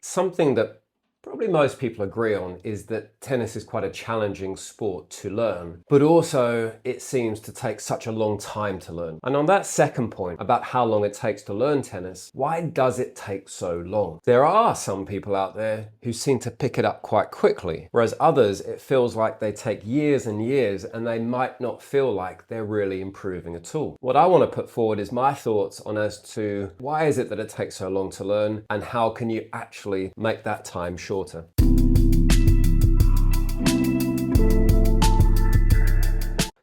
Something that probably most people agree on is that tennis is quite a challenging sport to learn, but also it seems to take such a long time to learn. And on that second point about how long it takes to learn tennis, why does it take so long? There are some people out there who seem to pick it up quite quickly, whereas others it feels like they take years and years and they might not feel like they're really improving at all. What I want to put forward is my thoughts on as to why is it that it takes so long to learn and how can you actually make that time shorter.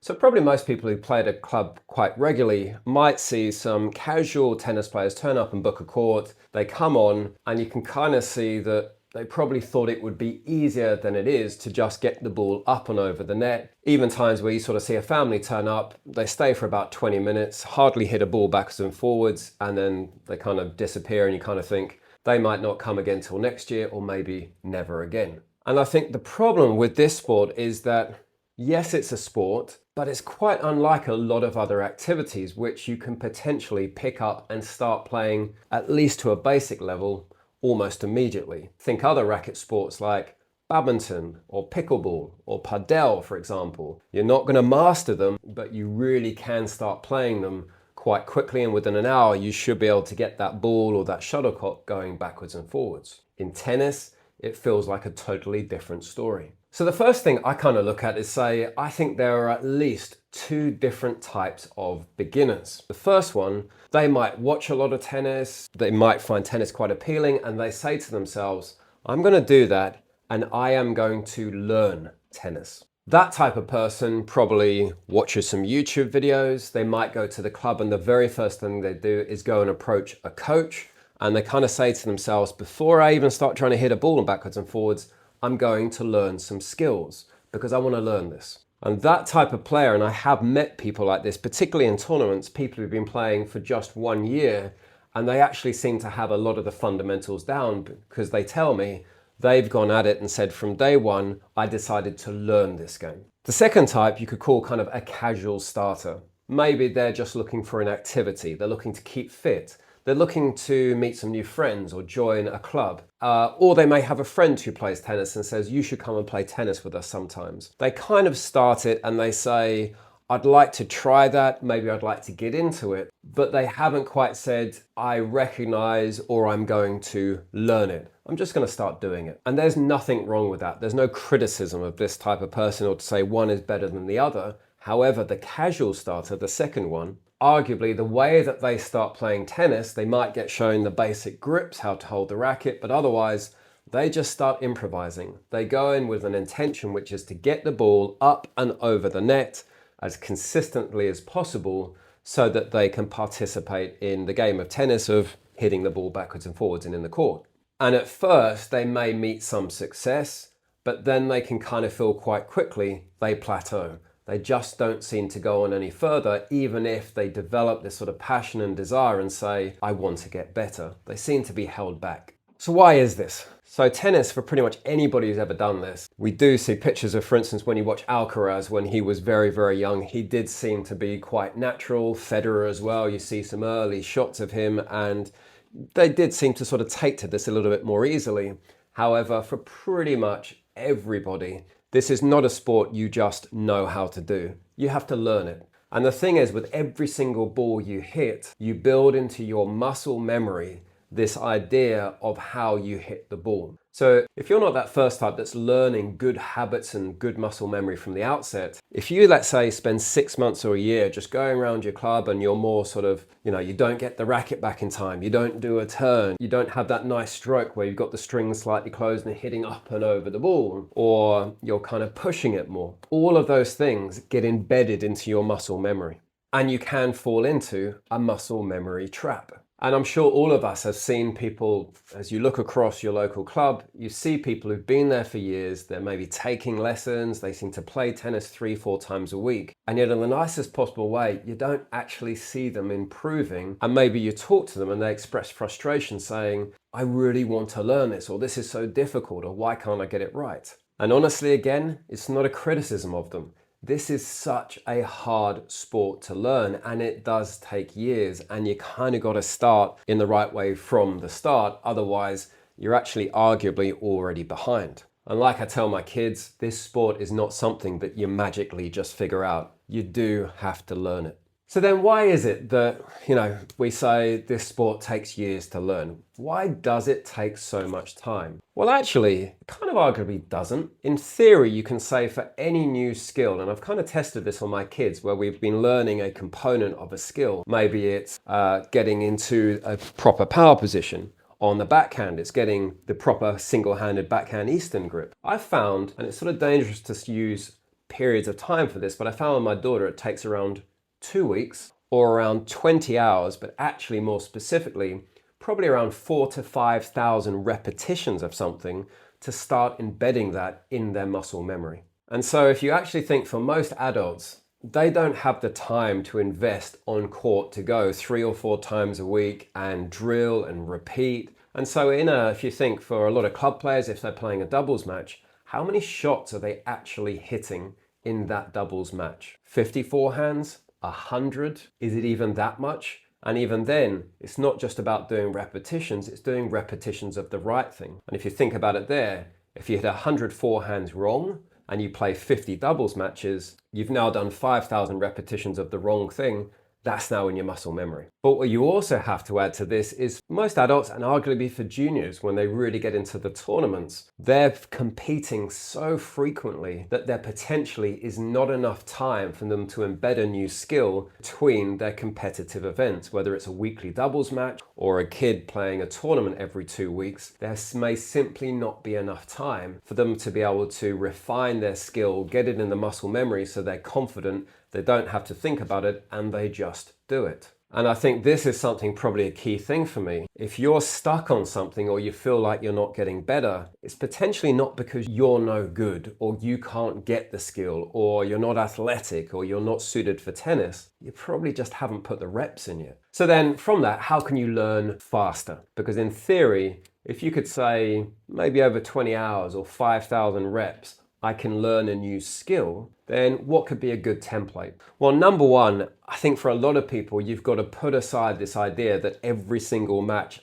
So probably most people who play at a club quite regularly might see some casual tennis players turn up and book a court. They come on and you can kind of see that they probably thought it would be easier than it is to just get the ball up and over the net. Even times where you sort of see a family turn up, they stay for about 20 minutes, hardly hit a ball backwards and forwards, and then they kind of disappear and you kind of think, they might not come again till next year or maybe never again. And I think the problem with this sport is that, yes, it's a sport, but it's quite unlike a lot of other activities which you can potentially pick up and start playing at least to a basic level almost immediately. Think other racket sports like badminton or pickleball or padel, for example. You're not going to master them, but you really can start playing them quite quickly, and within an hour you should be able to get that ball or that shuttlecock going backwards and forwards. In tennis, it feels like a totally different story. So the first thing I kind of look at is say, I think there are at least two different types of beginners. The first one, they might watch a lot of tennis, they might find tennis quite appealing, and they say to themselves, I'm going to do that and I am going to learn tennis. That type of person probably watches some YouTube videos. They might go to the club and the very first thing they do is go and approach a coach, and they kind of say to themselves, before I even start trying to hit a ball backwards and forwards, I'm going to learn some skills because I want to learn this. And that type of player, and I have met people like this, particularly in tournaments, people who've been playing for just 1 year, and they actually seem to have a lot of the fundamentals down because they tell me they've gone at it and said from day one, I decided to learn this game. The second type you could call kind of a casual starter. Maybe they're just looking for an activity. They're looking to keep fit. They're looking to meet some new friends or join a club. Or they may have a friend who plays tennis and says, you should come and play tennis with us sometimes. They kind of start it and they say, I'd like to try that, maybe I'd like to get into it, but they haven't quite said, I recognize or I'm going to learn it. I'm just going to start doing it. And there's nothing wrong with that. There's no criticism of this type of person or to say one is better than the other. However, the casual starter, the second one, arguably the way that they start playing tennis, they might get shown the basic grips, how to hold the racket, but otherwise they just start improvising. They go in with an intention which is to get the ball up and over the net as consistently as possible so that they can participate in the game of tennis of hitting the ball backwards and forwards and in the court. And at first they may meet some success, but then they can kind of feel quite quickly they plateau. They just don't seem to go on any further, even if they develop this sort of passion and desire and say, I want to get better. They seem to be held back. So why is this? So tennis, for pretty much anybody who's ever done this, we do see pictures of, for instance, when you watch Alcaraz when he was very, very young, he did seem to be quite natural. Federer as well, you see some early shots of him and they did seem to sort of take to this a little bit more easily. However, for pretty much everybody, this is not a sport you just know how to do. You have to learn it. And the thing is, with every single ball you hit, you build into your muscle memory this idea of how you hit the ball. So if you're not that first type that's learning good habits and good muscle memory from the outset, if you, let's say, spend 6 months or a year just going around your club and you're more sort of, you don't get the racket back in time, you don't do a turn, you don't have that nice stroke where you've got the strings slightly closed and hitting up and over the ball, or you're kind of pushing it more. All of those things get embedded into your muscle memory. And you can fall into a muscle memory trap. And I'm sure all of us have seen people, as you look across your local club, you see people who've been there for years, they're maybe taking lessons, they seem to play tennis 3-4 times a week. And yet in the nicest possible way, you don't actually see them improving. And maybe you talk to them and they express frustration saying, I really want to learn this, or this is so difficult, or why can't I get it right? And honestly, again, it's not a criticism of them. This is such a hard sport to learn and it does take years, and you kind of got to start in the right way from the start. Otherwise, you're actually arguably already behind. And like I tell my kids, this sport is not something that you magically just figure out. You do have to learn it. So then why is it that, we say this sport takes years to learn? Why does it take so much time? Well, actually, it kind of arguably doesn't. In theory, you can say for any new skill, and I've kind of tested this on my kids where we've been learning a component of a skill. Maybe it's getting into a proper power position. On the backhand, it's getting the proper single-handed backhand Eastern grip. I found, and it's sort of dangerous to use periods of time for this, but I found with my daughter it takes around 2 weeks or around 20 hours, but actually more specifically, probably around 4,000 to 5,000 repetitions of something to start embedding that in their muscle memory. And so if you actually think for most adults, they don't have the time to invest on court to go 3 or 4 times a week and drill and repeat. And so if you think for a lot of club players, if they're playing a doubles match, how many shots are they actually hitting in that doubles match? 50 forehands? 100? Is it even that much? And even then, it's not just about doing repetitions, it's doing repetitions of the right thing. And if you think about it there, if you hit 100 forehands wrong and you play 50 doubles matches, you've now done 5,000 repetitions of the wrong thing. That's now in your muscle memory. But what you also have to add to this is most adults, and arguably for juniors, when they really get into the tournaments, they're competing so frequently that there potentially is not enough time for them to embed a new skill between their competitive events, whether it's a weekly doubles match or a kid playing a tournament every 2 weeks. There may simply not be enough time for them to be able to refine their skill, get it in the muscle memory so they're confident. They don't have to think about it and they just do it. And I think this is something probably a key thing for me. If you're stuck on something or you feel like you're not getting better, it's potentially not because you're no good or you can't get the skill or you're not athletic or you're not suited for tennis. You probably just haven't put the reps in yet. So then from that, how can you learn faster? Because in theory, if you could say maybe over 20 hours or 5,000 reps, I can learn a new skill, then what could be a good template? Well, number one, I think for a lot of people, you've got to put aside this idea that every single match,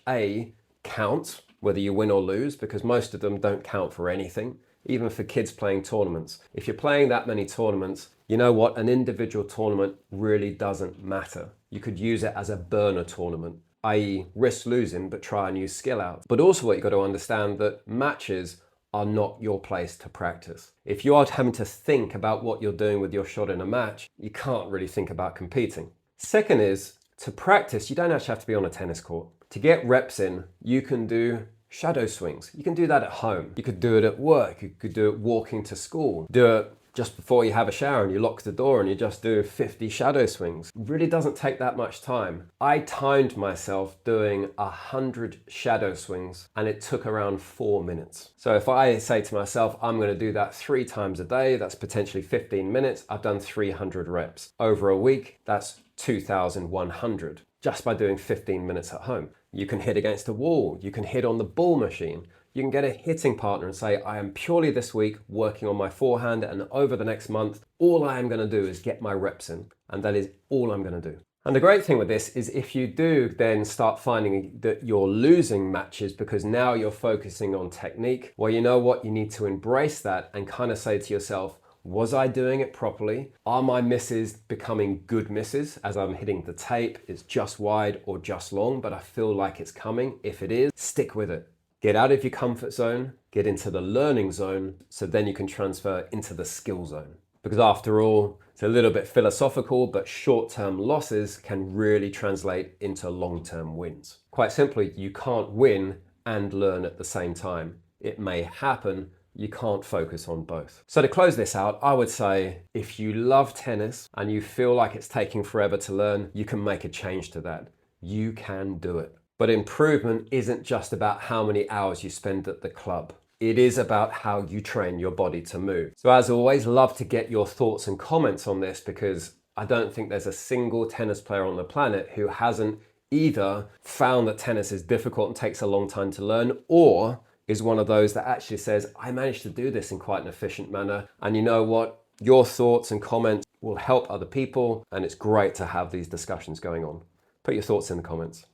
counts, whether you win or lose, because most of them don't count for anything, even for kids playing tournaments. If you're playing that many tournaments, you know what? An individual tournament really doesn't matter. You could use it as a burner tournament, i.e. risk losing, but try a new skill out. But also what you've got to understand that matches are not your place to practice. If you are having to think about what you're doing with your shot in a match, you can't really think about competing. Second is, to practice, you don't actually have to be on a tennis court. To get reps in, you can do shadow swings. You can do that at home. You could do it at work. You could do it walking to school. Do it just before you have a shower and you lock the door and you just do 50 shadow swings. It really doesn't take that much time. I timed myself doing 100 shadow swings and it took around 4 minutes. So if I say to myself, I'm going to do that 3 times a day, that's potentially 15 minutes. I've done 300 reps. Over a week, that's 2,100 just by doing 15 minutes at home. You can hit against a wall. You can hit on the ball machine. You can get a hitting partner and say, I am purely this week working on my forehand, and over the next month, all I am going to do is get my reps in. And that is all I'm going to do. And the great thing with this is if you do then start finding that you're losing matches because now you're focusing on technique, well, you know what? You need to embrace that and kind of say to yourself, was I doing it properly? Are my misses becoming good misses as I'm hitting the tape? It's just wide or just long, but I feel like it's coming. If it is, stick with it. Get out of your comfort zone, get into the learning zone, so then you can transfer into the skill zone. Because after all, it's a little bit philosophical, but short-term losses can really translate into long-term wins. Quite simply, you can't win and learn at the same time. It may happen, you can't focus on both. So to close this out, I would say if you love tennis and you feel like it's taking forever to learn, you can make a change to that. You can do it. But improvement isn't just about how many hours you spend at the club. It is about how you train your body to move. So as always, love to get your thoughts and comments on this because I don't think there's a single tennis player on the planet who hasn't either found that tennis is difficult and takes a long time to learn, or is one of those that actually says, I managed to do this in quite an efficient manner. And you know what? Your thoughts and comments will help other people, and it's great to have these discussions going on. Put your thoughts in the comments.